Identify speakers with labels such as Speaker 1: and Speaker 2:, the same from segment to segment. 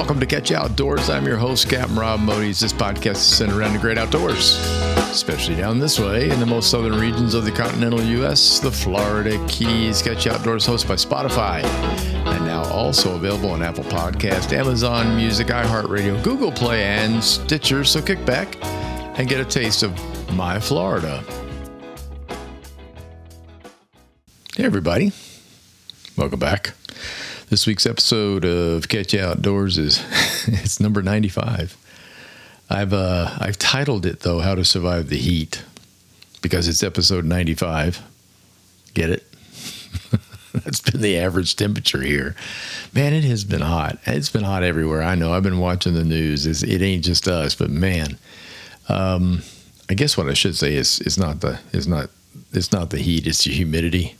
Speaker 1: Welcome to Catch You Outdoors. I'm your host, Captain Rob Modies. This podcast is centered around the great outdoors, especially down this way in the most southern regions of the continental U.S., the Florida Keys. Catch You Outdoors, hosted by Spotify, and now also available on Apple Podcast, Amazon Music, iHeartRadio, Google Play, and Stitcher. So kick back and get a taste of my Florida. Hey, everybody. Welcome back. This week's episode of Catch You Outdoors is it's number 95. I've titled it, though, How to Survive the Heat, because it's episode 95. Get it? That's been the average temperature here. Man, it has been hot. It's been hot everywhere. I know. I've been watching the news. It ain't just us, but man, I guess what I should say is it's not the heat. It's the humidity.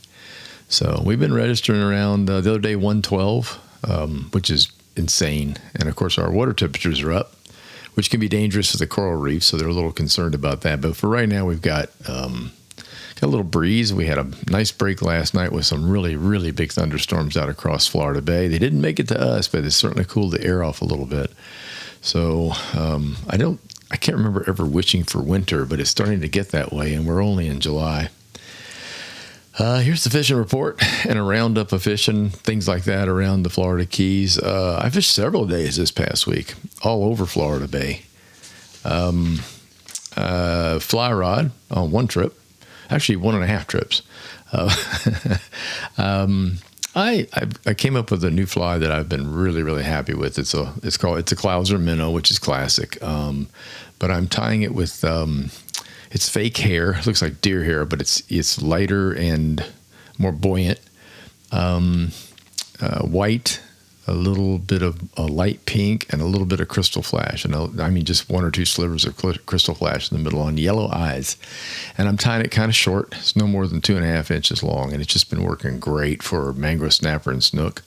Speaker 1: So we've been registering around the other day 112, which is insane. And of course, our water temperatures are up, which can be dangerous for the coral reef. So they're a little concerned about that. But for right now, we've got a little breeze. We had a nice break last night with some really, really big thunderstorms out across Florida Bay. They didn't make it to us, but it certainly cooled the air off a little bit. So I can't remember ever wishing for winter, but it's starting to get that way, and we're only in July. Here's the fishing report and a roundup of fishing, things like that around the Florida Keys. I fished several days this past week, all over Florida Bay. Fly rod on one trip, actually 1.5 trips. I came up with a new fly that I've been really, really happy with. It's a Clouser Minnow, which is classic. But I'm tying it with it's fake hair. It looks like deer hair, but it's lighter and more buoyant. White, a little bit of a light pink, and a little bit of crystal flash. And just 1 or 2 slivers of crystal flash in the middle on yellow eyes. And I'm tying it kind of short. It's no more than 2.5 inches long, and it's just been working great for mangrove snapper and snook.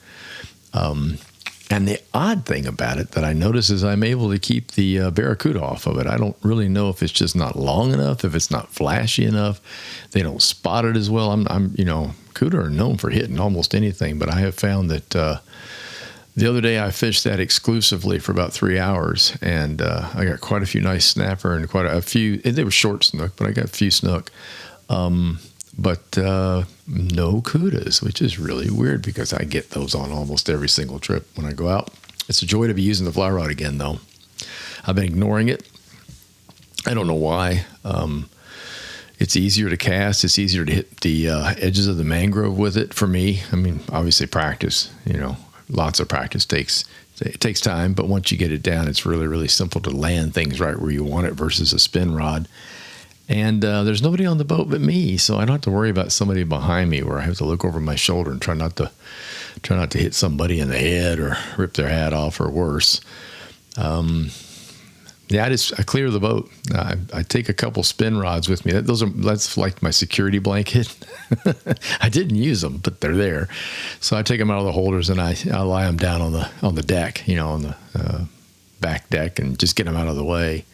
Speaker 1: And the odd thing about it that I notice is I'm able to keep the barracuda off of it. I don't really know if it's just not long enough, if it's not flashy enough. They don't spot it as well. Cuda are known for hitting almost anything, but I have found that the other day I fished that exclusively for about 3 hours, and I got quite a few nice snapper and quite a few. They were short snook, but I got a few snook. But no cudas, which is really weird because I get those on almost every single trip when I go out. It's a joy to be using the fly rod again, though. I've been ignoring it. I don't know why. It's easier to cast. It's easier to hit the edges of the mangrove with it for me. Obviously practice, lots of practice it takes time, but once you get it down, it's really, really simple to land things right where you want it versus a spin rod. And there's nobody on the boat but me, so I don't have to worry about somebody behind me where I have to look over my shoulder and try not to hit somebody in the head or rip their hat off or worse. I clear the boat. I take a couple spin rods with me. That's like my security blanket. I didn't use them, but they're there. So I take them out of the holders and I lie them down on the deck, on the back deck, and just get them out of the way.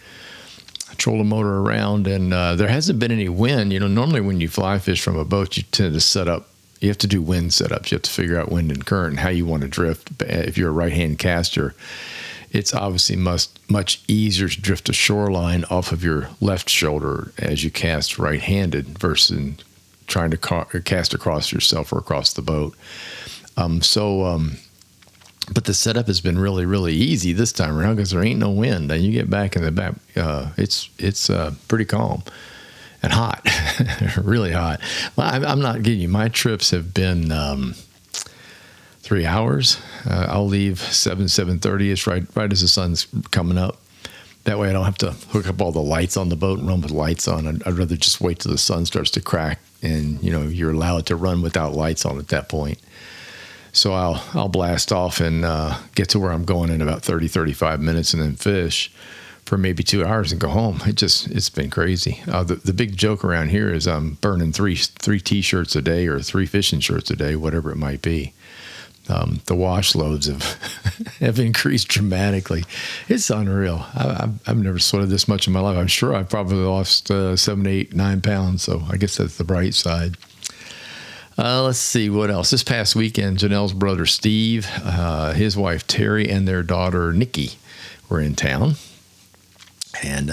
Speaker 1: Troll the motor around, and there hasn't been any wind. Normally when you fly fish from a boat, you tend to set up. You have to do wind setups. You have to figure out wind and current and how you want to drift. If you're a right-hand caster, it's obviously much easier to drift a shoreline off of your left shoulder as you cast right-handed versus trying to cast across yourself or across the boat. But the setup has been really, really easy this time around because there ain't no wind. And you get back in the back, it's pretty calm and hot, really hot. Well, I'm not kidding you. My trips have been 3 hours. I'll leave 7:30. It's right as the sun's coming up. That way I don't have to hook up all the lights on the boat and run with lights on. I'd rather just wait till the sun starts to crack and, you're allowed to run without lights on at that point. So I'll blast off and get to where I'm going in about 35 minutes and then fish for maybe 2 hours and go home. It's been crazy. The big joke around here is I'm burning three T-shirts a day or 3 fishing shirts a day, whatever it might be. The wash loads have increased dramatically. It's unreal. I've never sweated this much in my life. I'm sure I've probably lost 7, 8, 9 pounds. So I guess that's the bright side. Let's see what else. This past weekend, Janelle's brother Steve, his wife Terry, and their daughter Nikki were in town. And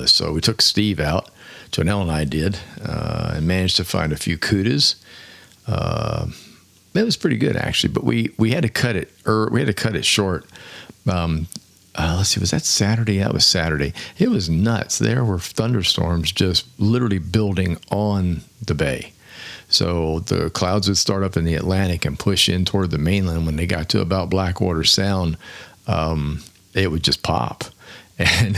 Speaker 1: so we took Steve out. Janelle and I did, and managed to find a few kudas. It was pretty good actually, but we had to cut it. We had to cut it short. Let's see, was that Saturday? That was Saturday. It was nuts. There were thunderstorms just literally building on the bay. So the clouds would start up in the Atlantic and push in toward the mainland. When they got to about Blackwater Sound, it would just pop. And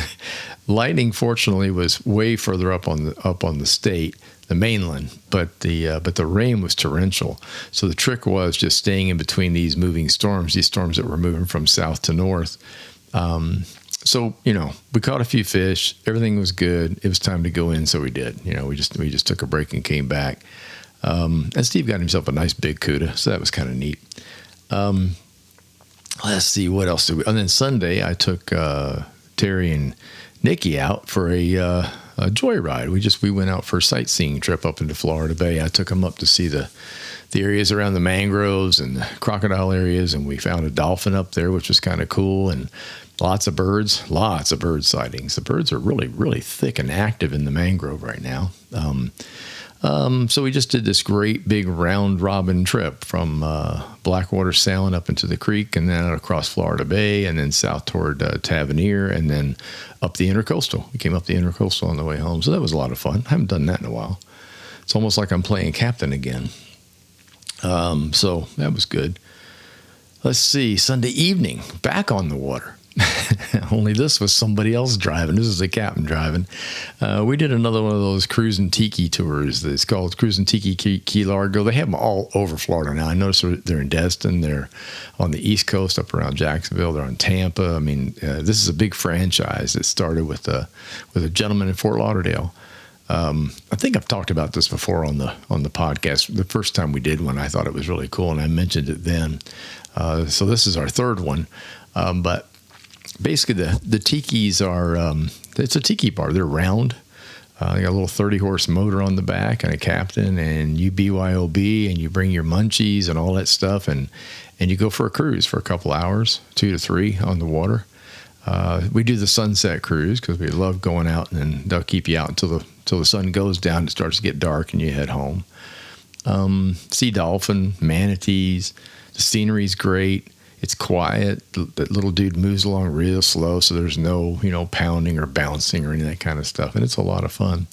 Speaker 1: lightning, fortunately, was way further up on the state, the mainland, but the rain was torrential. So the trick was just staying in between these moving storms, these storms that were moving from south to north. So we caught a few fish. Everything was good. It was time to go in, so we did. We just took a break and came back. And Steve got himself a nice big cuda, so that was kind of neat. Let's see, what else did we? And then Sunday, I took Terry and Nikki out for a joyride. We went out for a sightseeing trip up into Florida Bay. I took them up to see the areas around the mangroves and the crocodile areas, and we found a dolphin up there, which was kind of cool, and lots of bird sightings. The birds are really, really thick and active in the mangrove right now. So we just did this great big round robin trip from Blackwater Sound up into the creek, and then across Florida Bay, and then south toward Tavernier, and then up the Intercoastal. We came up the Intercoastal on the way home, so that was a lot of fun. I haven't done that in a while. It's almost like I'm playing captain again. So that was good. Let's see, Sunday evening, back on the water. Only this was somebody else driving. This is the captain driving. We did another one of those Cruisin' Tiki tours. It's called Cruisin' Tiki Key Largo. They have them all over Florida now. I noticed they're in Destin. They're on the East Coast up around Jacksonville. They're on Tampa. I mean, this is a big franchise that started with a gentleman in Fort Lauderdale. I think I've talked about this before on the podcast. The first time we did one, I thought it was really cool, and I mentioned it then. So this is our third one. But basically, the tikis are, it's a tiki bar. They're round. They got a little 30-horse motor on the back and a captain, and you BYOB, and you bring your munchies and all that stuff, and you go for a cruise for a couple hours, 2 to 3 on the water. We do the sunset cruise because we love going out, and then they'll keep you out until the sun goes down. It starts to get dark, and you head home. See dolphin, manatees. The scenery's great. It's quiet. That little dude moves along real slow, so there's no, pounding or bouncing or any of that kind of stuff, and it's a lot of fun.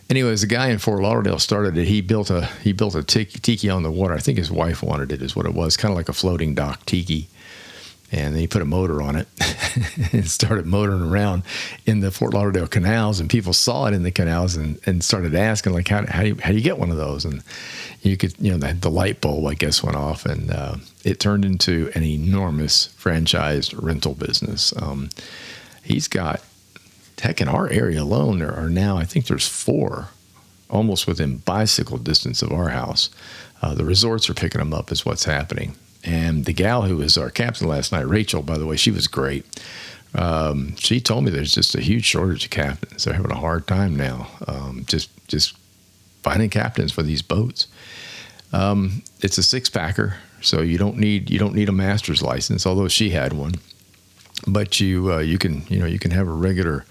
Speaker 1: Anyways, the guy in Fort Lauderdale started it. He built a tiki on the water. I think his wife wanted it, is what it was, kind of like a floating dock tiki. And then he put a motor on it and started motoring around in the Fort Lauderdale canals, and people saw it in the canals and started asking, like, how do you get one of those? And you could, the light bulb, I guess, went off, and it turned into an enormous franchised rental business. He's got, heck, in our area alone, there are now, I think there's 4 almost within bicycle distance of our house. The resorts are picking them up is what's happening. And the gal who was our captain last night, Rachel, by the way, she was great. She told me there's just a huge shortage of captains. They're having a hard time now, just finding captains for these boats. It's a 6-packer, so you don't need a master's license, although she had one. But you can have a regular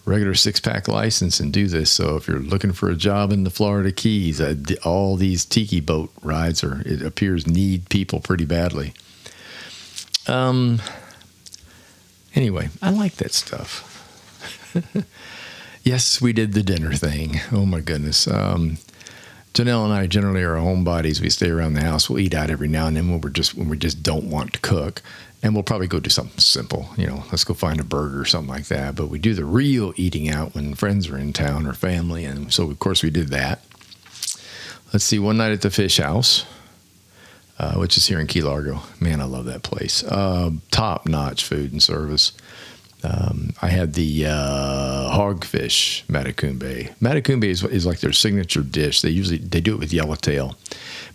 Speaker 1: 6-pack license and do this. So if you're looking for a job in the Florida Keys, all these tiki boat rides it appears need people pretty badly. Anyway, I like that stuff. Yes, we did the dinner thing. Oh my goodness. Janelle and I generally are homebodies. We stay around the house. We'll eat out every now and then when we just don't want to cook. And we'll probably go do something simple, let's go find a burger or something like that. But we do the real eating out when friends are in town or family. And so, of course, we did that. Let's see, one night at the Fish House, which is here in Key Largo. Man, I love that place. Top-notch food and service. I had the hogfish matacumbe. Matacumbe is like their signature dish. They do it with yellowtail.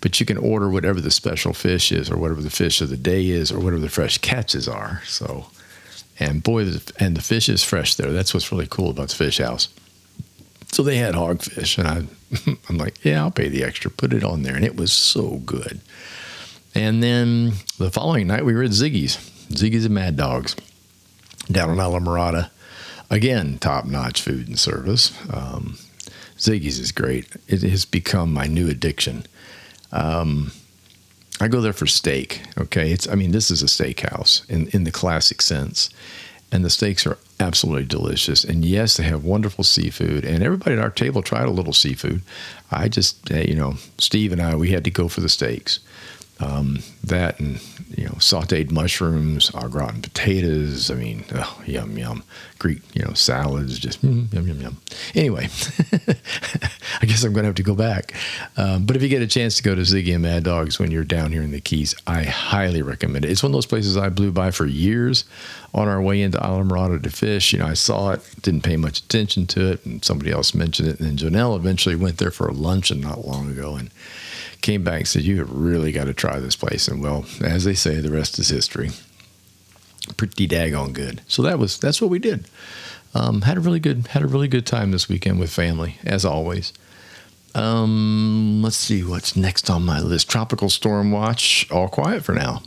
Speaker 1: But you can order whatever the special fish is, or whatever the fish of the day is, or whatever the fresh catches are. So, and boy, the fish is fresh there. That's what's really cool about the Fish House. So they had hogfish, and I'm like, yeah, I'll pay the extra. Put it on there, and it was so good. And then the following night, we were at Ziggy's and Mad Dogs down in Islamorada. Again, top-notch food and service. Ziggy's is great. It has become my new addiction. I go there for steak, okay? This is a steakhouse in the classic sense. And the steaks are absolutely delicious. And yes, they have wonderful seafood. And everybody at our table tried a little seafood. I just, Steve and I, we had to go for the steaks. That and, sauteed mushrooms, au gratin potatoes. Yum, yum. Greek, salads, just yum, yum, yum. Anyway, I guess I'm going to have to go back. But if you get a chance to go to Ziggy and Mad Dogs when you're down here in the Keys, I highly recommend it. It's one of those places I blew by for years on our way into Islamorada to fish. I saw it, didn't pay much attention to it, and somebody else mentioned it. And then Janelle eventually went there for a luncheon not long ago and came back and said, you have really got to try this place. And well, as they say, the rest is history. Pretty daggone good. So that's what we did. Had a really good time this weekend with family, as always. Let's see what's next on my list. Tropical storm watch, all quiet for now.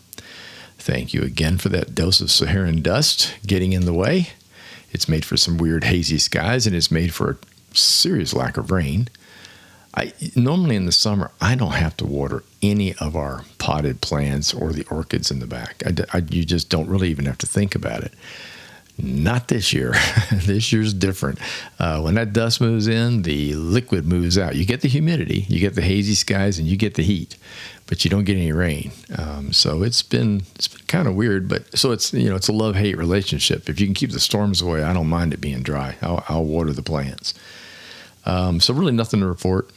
Speaker 1: Thank you again for that dose of Saharan dust getting in the way. It's made for some weird hazy skies, and it's made for a serious lack of rain. Normally in the summer, I don't have to water any of our potted plants or the orchids in the back. You just don't really even have to think about it. Not this year. This year's different. When that dust moves in, the liquid moves out. You get the humidity, you get the hazy skies, and you get the heat, but you don't get any rain. So it's been kind of weird. But so it's a love-hate relationship. If you can keep the storms away, I don't mind it being dry. I'll water the plants. So really nothing to report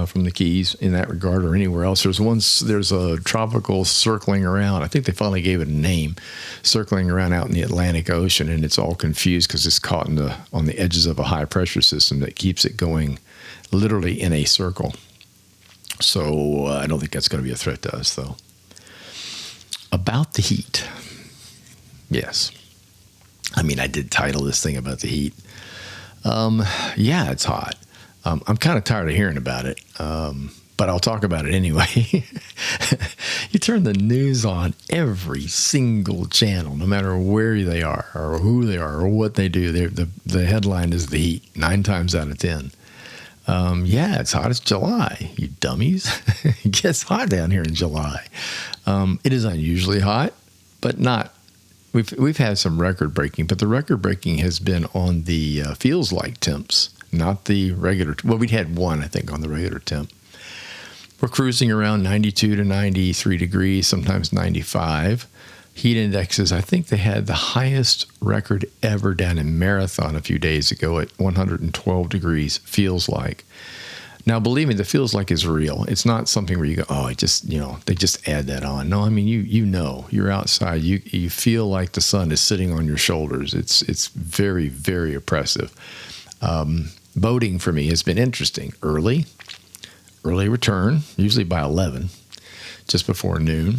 Speaker 1: from the Keys in that regard or anywhere else. There's a tropical circling around. I think they finally gave it a name, circling around out in the Atlantic Ocean, and it's all confused because it's caught on the edges of a high pressure system that keeps it going literally in a circle. So I don't think that's going to be a threat to us, though. About the heat. Yes. I did title this thing about the heat. Yeah, it's hot. I'm kind of tired of hearing about it, but I'll talk about it anyway. You turn the news on, every single channel, no matter where they are or who they are or what they do, the headline is the heat, 9 times out of 10. Yeah, it's hot. It's July, you dummies. It gets hot down here in July. It is unusually hot, but not. We've had some record breaking, but the record breaking has been on the feels like temps. Not the regular. Well, we'd had one, I think, on the regular temp. We're cruising around 92 to 93 degrees, sometimes 95. Heat indexes, I think they had the highest record ever down in Marathon a few days ago at 112 degrees, feels like. Now, believe me, the feels like is real. It's not something where you go, oh, they just add that on. No, you're outside. You feel like the sun is sitting on your shoulders. It's very, very oppressive. Boating for me has been interesting. Early return, usually by 11, just before noon.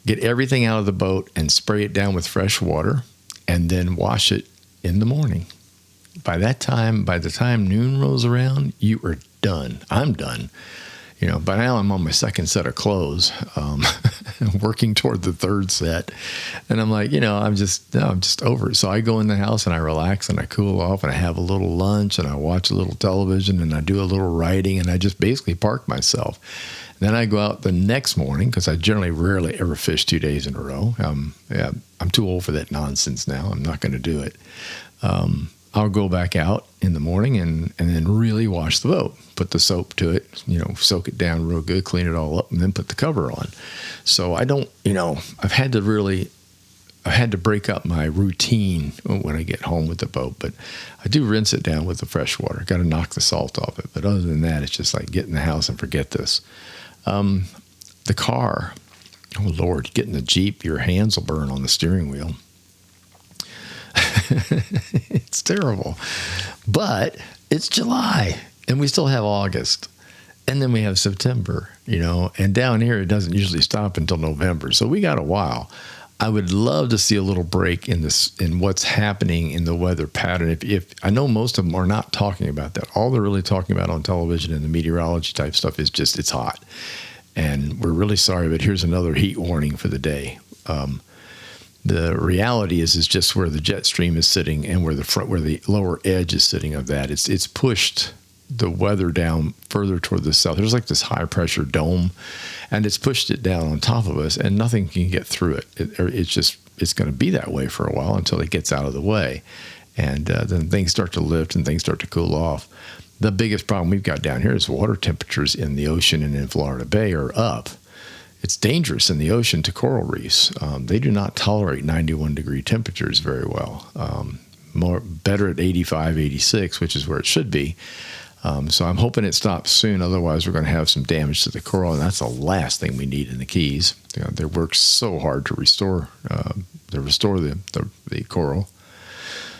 Speaker 1: Get everything out of the boat and spray it down with fresh water and then wash it in the morning. By the time noon rolls around, you are done. I'm done. By now I'm on my second set of clothes, working toward the third set. And I'm like, I'm just over it. So I go in the house and I relax and I cool off and I have a little lunch and I watch a little television and I do a little writing and I just basically park myself. And then I go out the next morning because I generally rarely ever fish 2 days in a row. I'm too old for that nonsense now. I'm not going to do it. I'll go back out in the morning and then really wash the boat, put the soap to it, soak it down real good, clean it all up, and then put the cover on. So I don't, I've had to break up my routine when I get home with the boat, but I do rinse it down with the fresh water. Got to knock the salt off it. But other than that, it's just like get in the house and forget this. The car, oh Lord, get in the Jeep, your hands will burn on the steering wheel. It's terrible, but it's July and we still have August and then we have September, and down here it doesn't usually stop until November. So we got a while. I would love to see a little break in this, in what's happening in the weather pattern. If I know most of them are not talking about that. All they're really talking about on television and the meteorology type stuff is just it's hot, and we're really sorry, but here's another heat warning for the day. The reality is just where the jet stream is sitting and where the lower edge is sitting of that. It's pushed the weather down further toward the south. There's like this high pressure dome, and it's pushed it down on top of us, and nothing can get through it. It's going to be that way for a while until it gets out of the way, and then things start to lift and things start to cool off. The biggest problem we've got down here is water temperatures in the ocean and in Florida Bay are up. It's dangerous in the ocean to coral reefs. They do not tolerate 91-degree temperatures very well. Better at 85, 86, which is where it should be. So I'm hoping it stops soon. Otherwise, we're going to have some damage to the coral, and that's the last thing we need in the Keys. They work so hard to restore the coral.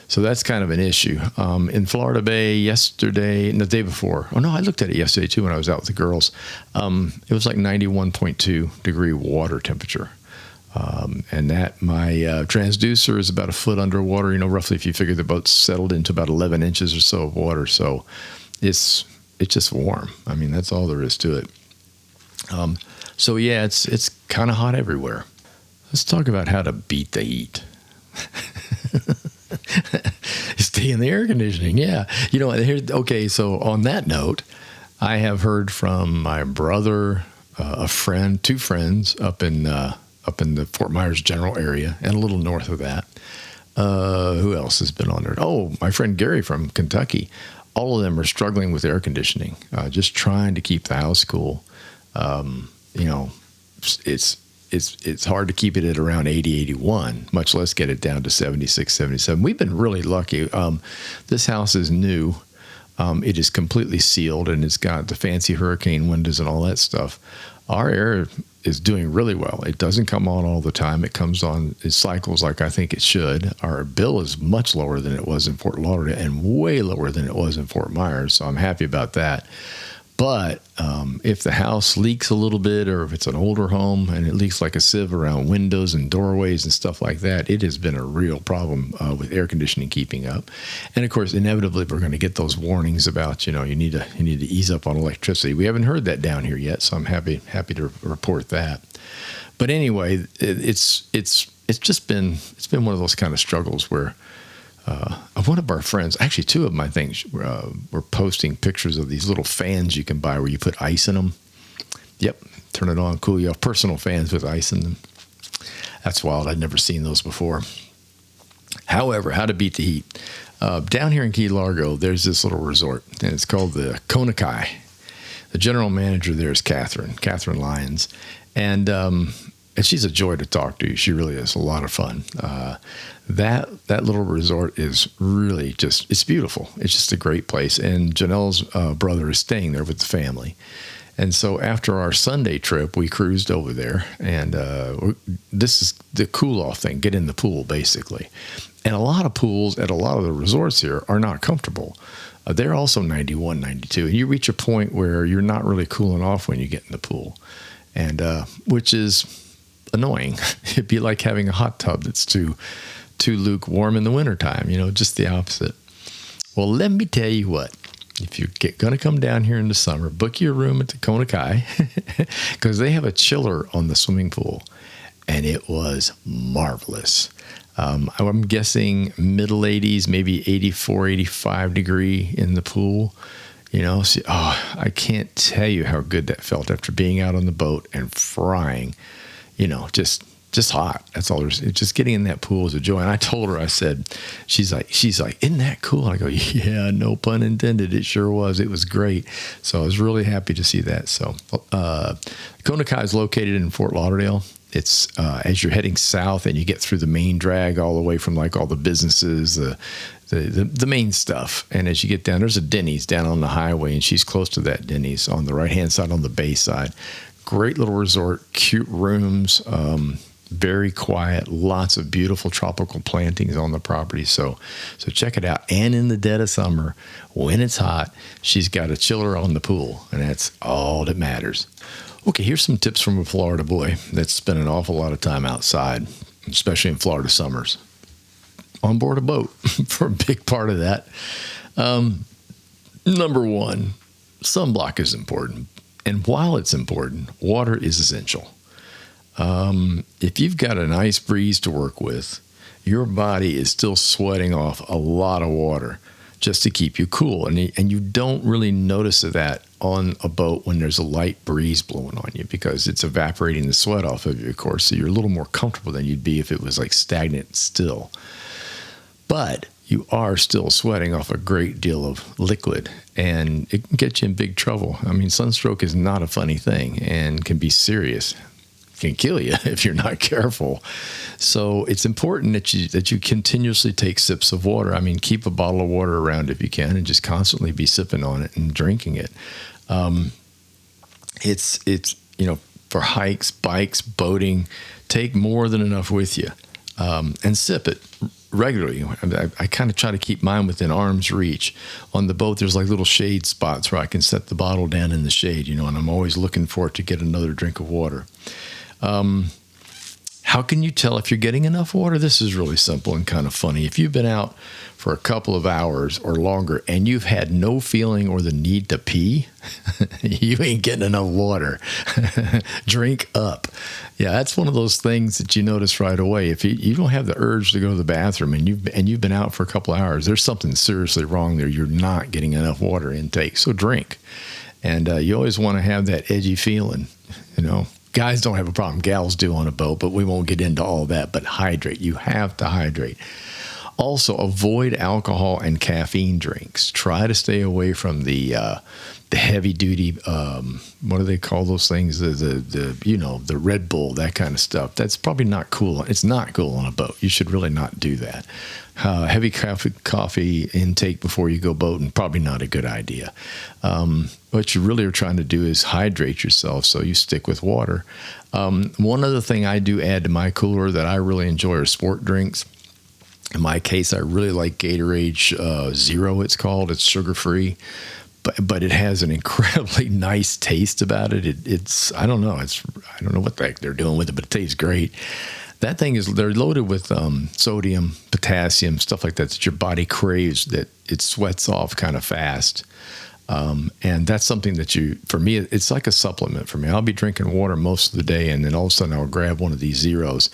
Speaker 1: So that's kind of an issue. In Florida Bay yesterday, and the day before. Oh, no, I looked at it yesterday, too, when I was out with the girls. It was like 91.2 degree water temperature. And that my transducer is about a foot underwater, roughly if you figure the boat's settled into about 11 inches or so of water. So it's just warm. I mean, that's all there is to it. So, yeah, it's kind of hot everywhere. Let's talk about how to beat the heat. Stay in the air conditioning. Yeah. Okay. So on that note, I have heard from my brother, a friend, two friends up in the Fort Myers general area and a little north of that. Who else has been on there? Oh, my friend Gary from Kentucky. All of them are struggling with air conditioning, just trying to keep the house cool. It's hard to keep it at around 80, 81, much less get it down to 76, 77. We've been really lucky. This house is new. It is completely sealed, and it's got the fancy hurricane windows and all that stuff. Our air is doing really well. It doesn't come on all the time. It comes on, it cycles like I think it should. Our bill is much lower than it was in Fort Lauderdale and way lower than it was in Fort Myers, so I'm happy about that. But if the house leaks a little bit, or if it's an older home and it leaks like a sieve around windows and doorways and stuff like that, it has been a real problem with air conditioning keeping up. And of course, inevitably, we're going to get those warnings about, you need to ease up on electricity. We haven't heard that down here yet, so I'm happy to report that. But anyway, it's been one of those kind of struggles where. One of our friends, actually two of my things, were posting pictures of these little fans you can buy where you put ice in them. Yep, turn it on, cool you off. Personal fans with ice in them. That's wild. I'd never seen those before. However, how to beat the heat. Down here in Key Largo, there's this little resort, and it's called the Kona Kai. The general manager there is Catherine Lyons. And she's a joy to talk to. She really is a lot of fun. That little resort is really it's beautiful. It's just a great place. And Janelle's brother is staying there with the family. And so after our Sunday trip, we cruised over there. And this is the cool-off thing, get in the pool, basically. And a lot of pools at a lot of the resorts here are not comfortable. They're also 91, 92. And you reach a point where you're not really cooling off when you get in the pool, and which is annoying. It'd be like having a hot tub that's too lukewarm in the wintertime, just the opposite. Well, let me tell you what, if you're going to come down here in the summer, book your room at the Kona Kai because they have a chiller on the swimming pool, and it was marvelous. I'm guessing middle 80s, maybe 84, 85 degree in the pool. I can't tell you how good that felt after being out on the boat and frying. Just hot. That's all there's. Just getting in that pool is a joy. And I told her, I said, she's like, isn't that cool? I go, yeah, no pun intended. It sure was. It was great. So I was really happy to see that. So Kona Kai is located in Fort Lauderdale. It's as you're heading south and you get through the main drag all the way from like all the businesses, the main stuff. And as you get down, there's a Denny's down on the highway, and she's close to that Denny's on the right-hand side on the bay side. Great little resort, cute rooms, very quiet, lots of beautiful tropical plantings on the property. So check it out. And in the dead of summer, when it's hot, she's got a chiller on the pool, and that's all that matters. Okay, here's some tips from a Florida boy that's spent an awful lot of time outside. especially in Florida summers. On board a boat for a big part of that. Number one, sunblock is important. And while it's important, water is essential. If you've got a nice breeze to work with, your body is still sweating off a lot of water just to keep you cool. And you don't really notice that on a boat when there's a light breeze blowing on you because it's evaporating the sweat off of you, of course. So you're a little more comfortable than you'd be if it was like stagnant still. But you are still sweating off a great deal of liquid, and it can get you in big trouble. I mean, sunstroke is not a funny thing and can be serious. It can kill you if you're not careful. So it's important that you continuously take sips of water. I mean, keep a bottle of water around if you can and just constantly be sipping on it and drinking it. It's for hikes, bikes, boating, take more than enough with you, and sip it regularly. I kind of try to keep mine within arm's reach. On the boat, there's like little shade spots where I can set the bottle down in the shade, and I'm always looking for it to get another drink of water. How can you tell if you're getting enough water? This is really simple and kind of funny. If you've been out for a couple of hours or longer and you've had no feeling or the need to pee, you ain't getting enough water. Drink up. Yeah, that's one of those things that you notice right away. If you don't have the urge to go to the bathroom and you've been out for a couple of hours, there's something seriously wrong there. You're not getting enough water intake. So drink. And you always want to have that edgy feeling, Guys don't have a problem. Gals do on a boat, but we won't get into all that. But hydrate. You have to hydrate. Also, avoid alcohol and caffeine drinks. Try to stay away from the heavy duty. What do they call those things? The Red Bull, that kind of stuff. That's probably not cool. It's not cool on a boat. You should really not do that. Heavy coffee intake before you go boating, probably not a good idea. What you really are trying to do is hydrate yourself, so you stick with water. One other thing I do add to my cooler that I really enjoy are sport drinks. In my case, I really like Gatorade Zero, it's called. It's sugar-free, but it has an incredibly nice taste about it. I don't know. I don't know what the heck they're doing with it, but it tastes great. That thing they're loaded with sodium, potassium, stuff like that your body craves, that it sweats off kind of fast. And that's something that for me, it's like a supplement for me. I'll be drinking water most of the day, and then all of a sudden I'll grab one of these Zeros.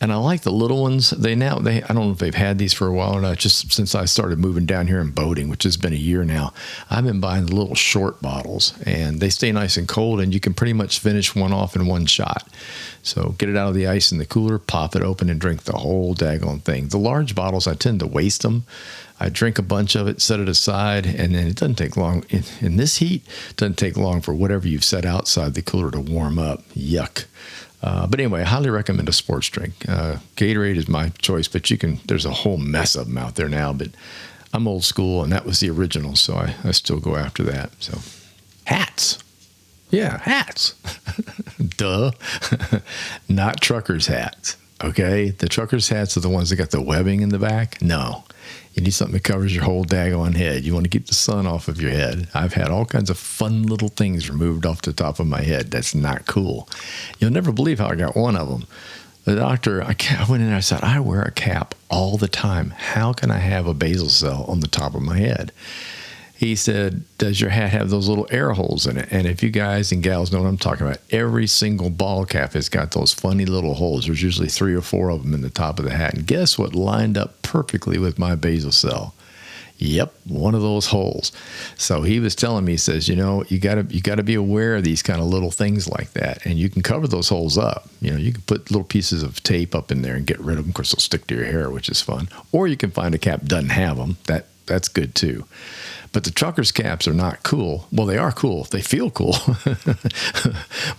Speaker 1: And I like the little ones. I don't know if they've had these for a while or not, just since I started moving down here and boating, which has been a year now. I've been buying the little short bottles, and they stay nice and cold, and you can pretty much finish one off in one shot. So get it out of the ice in the cooler, pop it open, and drink the whole daggone thing. The large bottles, I tend to waste them. I drink a bunch of it, set it aside, and then it doesn't take long. In this heat, it doesn't take long for whatever you've set outside the cooler to warm up. Yuck. But anyway, I highly recommend a sports drink. Gatorade is my choice, but there's a whole mess of them out there now. But I'm old school, and that was the original, so I still go after that. So hats. Yeah, hats. Duh. Not truckers' hats. Okay? The truckers' hats are the ones that got the webbing in the back. No. You need something that covers your whole daggone head. You want to keep the sun off of your head. I've had all kinds of fun little things removed off the top of my head. That's not cool. You'll never believe how I got one of them. The doctor, I went in and I said, I wear a cap all the time. How can I have a basal cell on the top of my head? He said, does your hat have those little air holes in it? And if you guys and gals know what I'm talking about, every single ball cap has got those funny little holes. There's usually 3 or 4 of them in the top of the hat. And guess what lined up perfectly with my basal cell? Yep, one of those holes. So he was telling me, he says, you gotta be aware of these kind of little things like that. And you can cover those holes up. You can put little pieces of tape up in there and get rid of them. Of course, they'll stick to your hair, which is fun. Or you can find a cap that doesn't have them. That's good too. But the truckers' caps are not cool. Well, they are cool. They feel cool.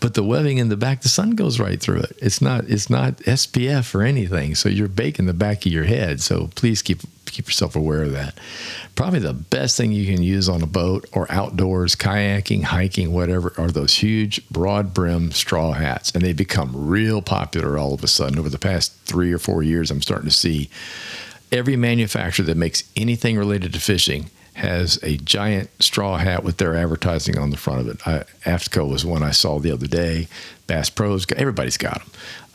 Speaker 1: But the webbing in the back, the sun goes right through it. It's not SPF or anything. So you're baking the back of your head. So please keep yourself aware of that. Probably the best thing you can use on a boat or outdoors, kayaking, hiking, whatever, are those huge broad brim straw hats. And they become real popular all of a sudden. Over the past 3 or 4 years, I'm starting to see every manufacturer that makes anything related to fishing has a giant straw hat with their advertising on the front of it. AFTCO was one I saw the other day. Bass Pro's, everybody's got them.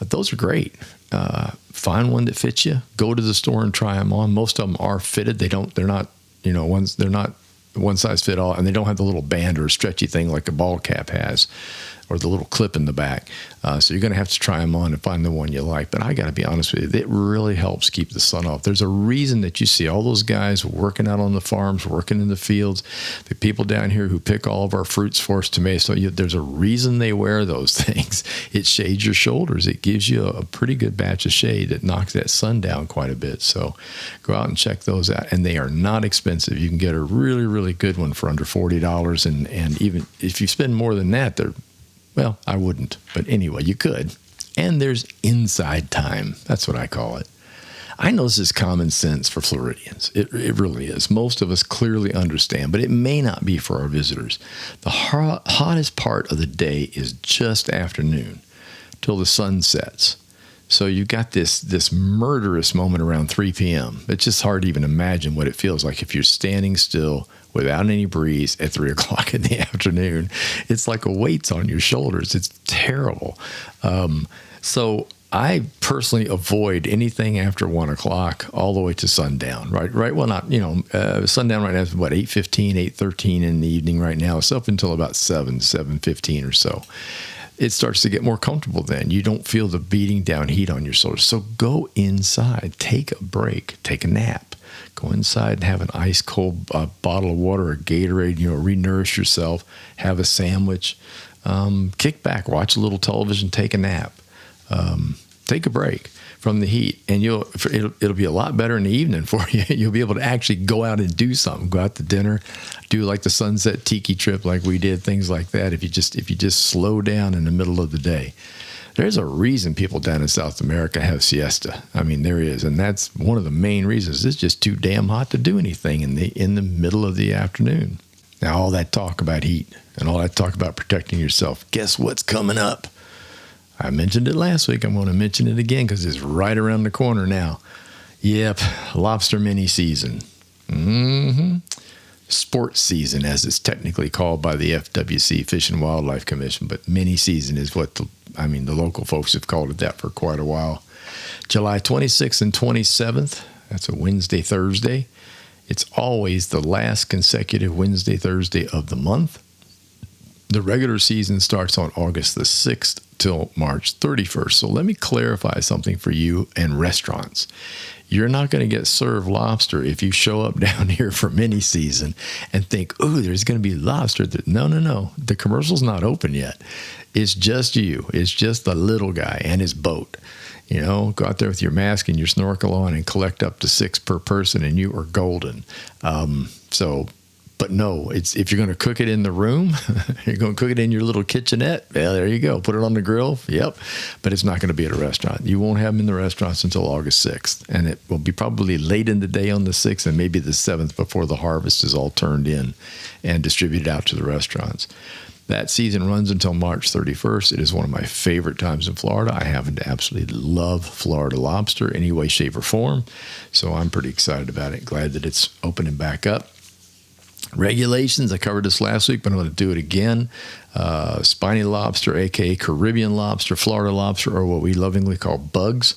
Speaker 1: Those are great. Find one that fits you. Go to the store and try them on. Most of them are fitted. They're not one size fit all, and they don't have the little band or stretchy thing like a ball cap has, or the little clip in the back. So you're going to have to try them on and find the one you like. But I got to be honest with you, it really helps keep the sun off. There's a reason that you see all those guys working out on the farms, working in the fields, the people down here who pick all of our fruits for us, tomatoes. So there's a reason they wear those things. It shades your shoulders. It gives you a pretty good batch of shade that knocks that sun down quite a bit. So go out and check those out. And they are not expensive. You can get a really, really good one for under $40. And even if you spend more than that, well, I wouldn't, but anyway, you could. And there's inside time. That's what I call it. I know this is common sense for Floridians. It really is. Most of us clearly understand, but it may not be for our visitors. The hottest part of the day is just afternoon till the sun sets. So you've got this murderous moment around 3 p.m. It's just hard to even imagine what it feels like if you're standing still without any breeze at 3 o'clock in the afternoon. It's like a weight's on your shoulders. It's terrible. So I personally avoid anything after 1 o'clock all the way to sundown. Right. Well, not, sundown right now is what, 8:15, 8:13 in the evening right now. It's up until about 7:15 or so. It starts to get more comfortable then. You don't feel the beating down heat on your shoulders. So go inside, take a break, take a nap. Go inside and have an ice cold bottle of water or Gatorade, re-nourish yourself, have a sandwich, kick back, watch a little television, take a nap, take a break from the heat, and it'll be a lot better in the evening for you. You'll be able to actually go out and do something, go out to dinner, do like the sunset tiki trip like we did, things like that. If you just slow down in the middle of the day. There's a reason people down in South America have siesta. I mean, there is, and that's one of the main reasons. It's just too damn hot to do anything in the middle of the afternoon. Now, all that talk about heat and all that talk about protecting yourself, guess what's coming up? I mentioned it last week. I'm going to mention it again because it's right around the corner now. Yep, lobster mini season. Sports season, as it's technically called by the FWC, Fish and Wildlife Commission, but mini season is what the local folks have called it that for quite a while. July 26th and 27th, that's a Wednesday, Thursday. It's always the last consecutive Wednesday, Thursday of the month. The regular season starts on August the 6th till March 31st. So let me clarify something for you and restaurants. You're not going to get served lobster if you show up down here for mini season and think, oh, there's going to be lobster. No. The commercial's not open yet. It's just you. It's just the little guy and his boat. Go out there with your mask and your snorkel on and collect up to 6 per person and you are golden. But no, if you're going to cook it in the room, you're going to cook it in your little kitchenette. Well, there you go. Put it on the grill. Yep. But it's not going to be at a restaurant. You won't have them in the restaurants until August 6th. And it will be probably late in the day on the 6th and maybe the 7th before the harvest is all turned in and distributed out to the restaurants. That season runs until March 31st. It is one of my favorite times in Florida. I happen to absolutely love Florida lobster any way, shape, or form. So I'm pretty excited about it. Glad that it's opening back up. Regulations, I covered this last week, but I'm going to do it again. Spiny lobster, a.k.a. Caribbean lobster, Florida lobster, or what we lovingly call bugs,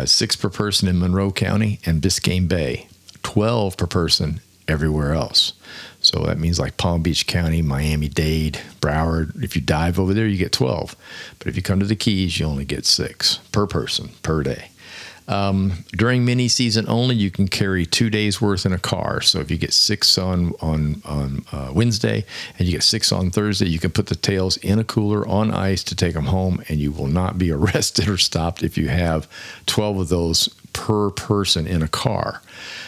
Speaker 1: 6 per person in Monroe County and Biscayne Bay, 12 per person everywhere else. So that means like Palm Beach County, Miami-Dade, Broward. If you dive over there, you get 12. But if you come to the Keys, you only get 6 per person per day. During mini season only, you can carry 2 days worth in a car. So if you get 6 on Wednesday and you get 6 on Thursday, you can put the tails in a cooler on ice to take them home, and you will not be arrested or stopped if you have 12 of those per person in a car.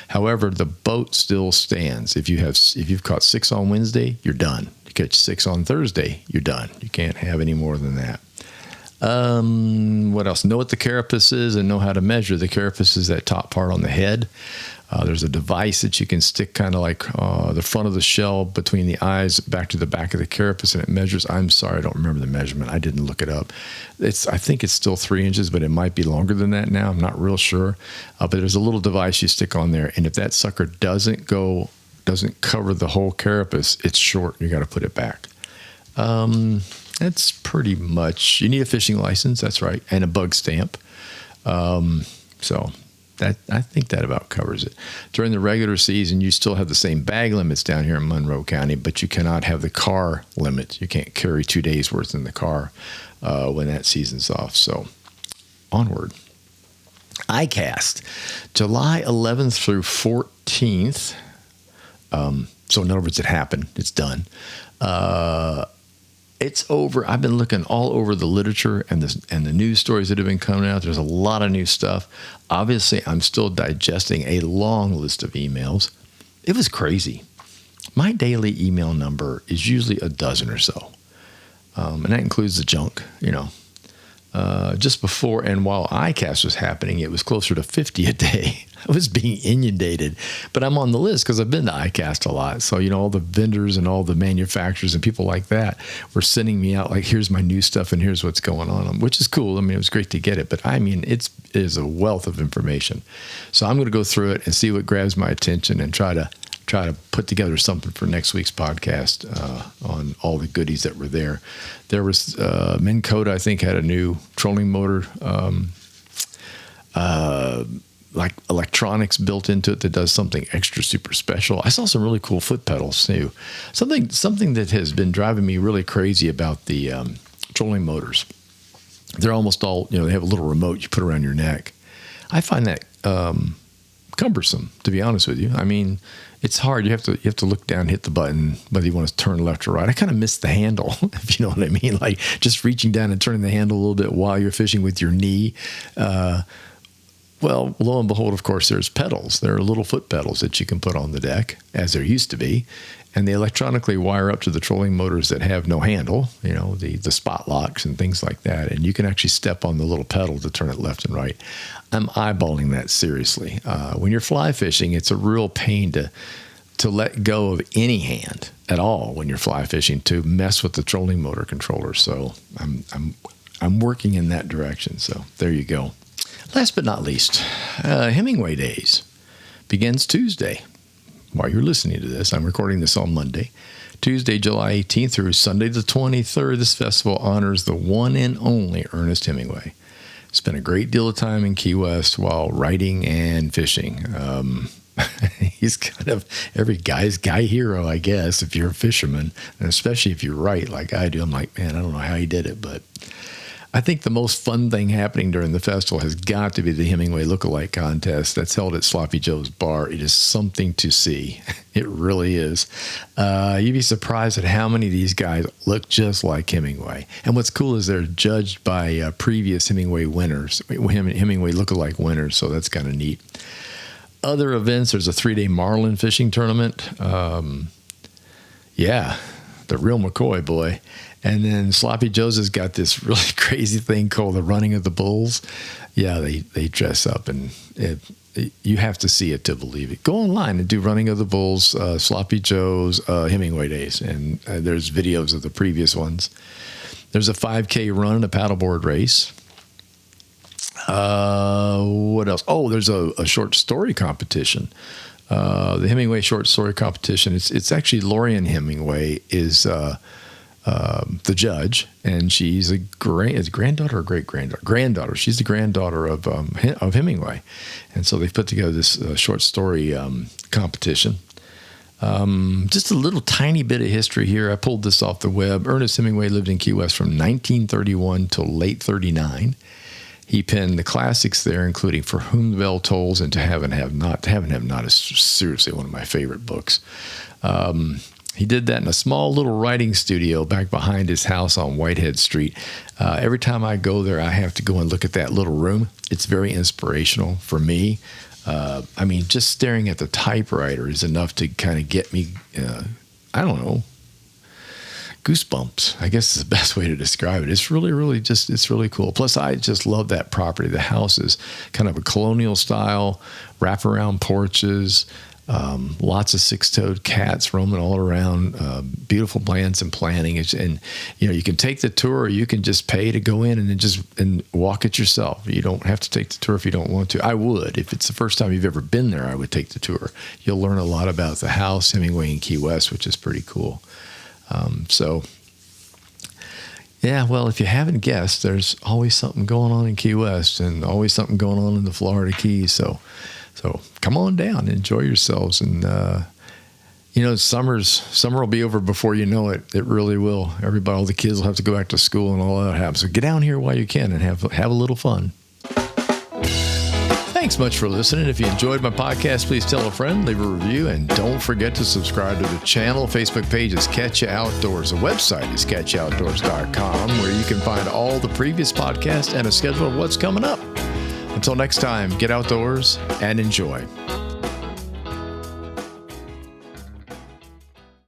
Speaker 1: However, the boat still stands. If you've caught 6 on Wednesday, you're done. You catch 6 on Thursday, you're done. You can't have any more than that. What else? Know what the carapace is and know how to measure. The carapace is that top part on the head. There's a device that you can stick kind of like the front of the shell between the eyes back to the back of the carapace, and it measures. I'm sorry, I don't remember the measurement. I didn't look it up. I think it's still 3 inches, but it might be longer than that now. I'm not real sure. But there's a little device you stick on there, and if that sucker doesn't doesn't cover the whole carapace, it's short. You got to put it back. That's pretty much. You need a fishing license. That's right, and a bug stamp. So that, I think that about covers it. During the regular season, you still have the same bag limits down here in Monroe County, but you cannot have the car limit. You can't carry 2 days worth in the car when that season's off. So onward. ICAST, July 11th through 14th. So in other words, it happened. It's done. It's over. I've been looking all over the literature and the news stories that have been coming out. There's a lot of new stuff. Obviously, I'm still digesting a long list of emails. It was crazy. My daily email number is usually a dozen or so. And that includes the junk, just before and while ICAST was happening, it was closer to 50 a day. I was being inundated, but I'm on the list because I've been to ICAST a lot. So, all the vendors and all the manufacturers and people like that were sending me out like, here's my new stuff and here's what's going on, which is cool. I mean, it was great to get it, but it is a wealth of information. So I'm going to go through it and see what grabs my attention and try to put together something for next week's podcast on all the goodies that were there. There was Minn Kota, I think, had a new trolling motor, like electronics built into it that does something extra super special. I saw some really cool foot pedals too. Something that has been driving me really crazy about the trolling motors. They're almost all, they have a little remote you put around your neck. I find that cumbersome, to be honest with you. I mean, it's hard. You have to look down, hit the button, whether you want to turn left or right. I kind of miss the handle, if you know what I mean. Like just reaching down and turning the handle a little bit while you're fishing with your knee. Well, lo and behold, of course, there's pedals. There are little foot pedals that you can put on the deck, as there used to be, and they electronically wire up to the trolling motors that have no handle, the spot locks and things like that, and you can actually step on the little pedal to turn it left and right. I'm eyeballing that seriously. When you're fly fishing, it's a real pain to let go of any hand at all when you're fly fishing to mess with the trolling motor controller. So I'm working in that direction. So there you go. Last but not least, Hemingway Days begins Tuesday. While you're listening to this, I'm recording this on Monday. Tuesday, July 18th through Sunday the 23rd, this festival honors the one and only Ernest Hemingway. Spent a great deal of time in Key West while writing and fishing. He's kind of every guy's guy hero, I guess, if you're a fisherman, and especially if you write like I do. I'm like, man, I don't know how he did it, but I think the most fun thing happening during the festival has got to be the Hemingway Lookalike Contest that's held at Sloppy Joe's Bar. It is something to see. It really is. You'd be surprised at how many of these guys look just like Hemingway. And what's cool is they're judged by previous Hemingway winners, Hemingway Lookalike winners, so that's kind of neat. Other events, there's a 3-day marlin fishing tournament. The real McCoy boy. And then Sloppy Joe's has got this really crazy thing called the Running of the Bulls. Yeah, they dress up, and you have to see it to believe it. Go online and do Running of the Bulls, Sloppy Joe's, Hemingway Days, and there's videos of the previous ones. There's a 5K run and a paddleboard race. What else? Oh, there's a short story competition. The Hemingway short story competition. It's actually Lorian Hemingway is the judge, and she's a granddaughter or great-granddaughter? Granddaughter. She's the granddaughter of Hemingway. And so they've put together this short story competition. Just a little tiny bit of history here. I pulled this off the web. Ernest Hemingway lived in Key West from 1931 till late 39. He penned the classics there, including For Whom the Bell Tolls and To Have and Have Not. To Have and Have Not is seriously one of my favorite books. He did that in a small little writing studio back behind his house on Whitehead Street. Every time I go there, I have to go and look at that little room. It's very inspirational for me. Just staring at the typewriter is enough to kind of get me, goosebumps, I guess is the best way to describe it. It's really, really it's really cool. Plus, I just love that property. The house is kind of a colonial style, wraparound porches. Lots of six-toed cats roaming all around. Beautiful plants and planting. And you can take the tour, or you can just pay to go in and walk it yourself. You don't have to take the tour if you don't want to. I would. If it's the first time you've ever been there, I would take the tour. You'll learn a lot about the house, Hemingway in Key West, which is pretty cool. Yeah, well, if you haven't guessed, there's always something going on in Key West and always something going on in the Florida Keys. So come on down, enjoy yourselves. And, summer will be over before you know it. It really will. All the kids will have to go back to school and all that happens. So get down here while you can and have a little fun. Thanks much for listening. If you enjoyed my podcast, please tell a friend, leave a review, and don't forget to subscribe to the channel. Facebook page is Catch Ya Outdoors. The website is catchoutdoors.com, where you can find all the previous podcasts and a schedule of what's coming up. Until next time, get outdoors and enjoy.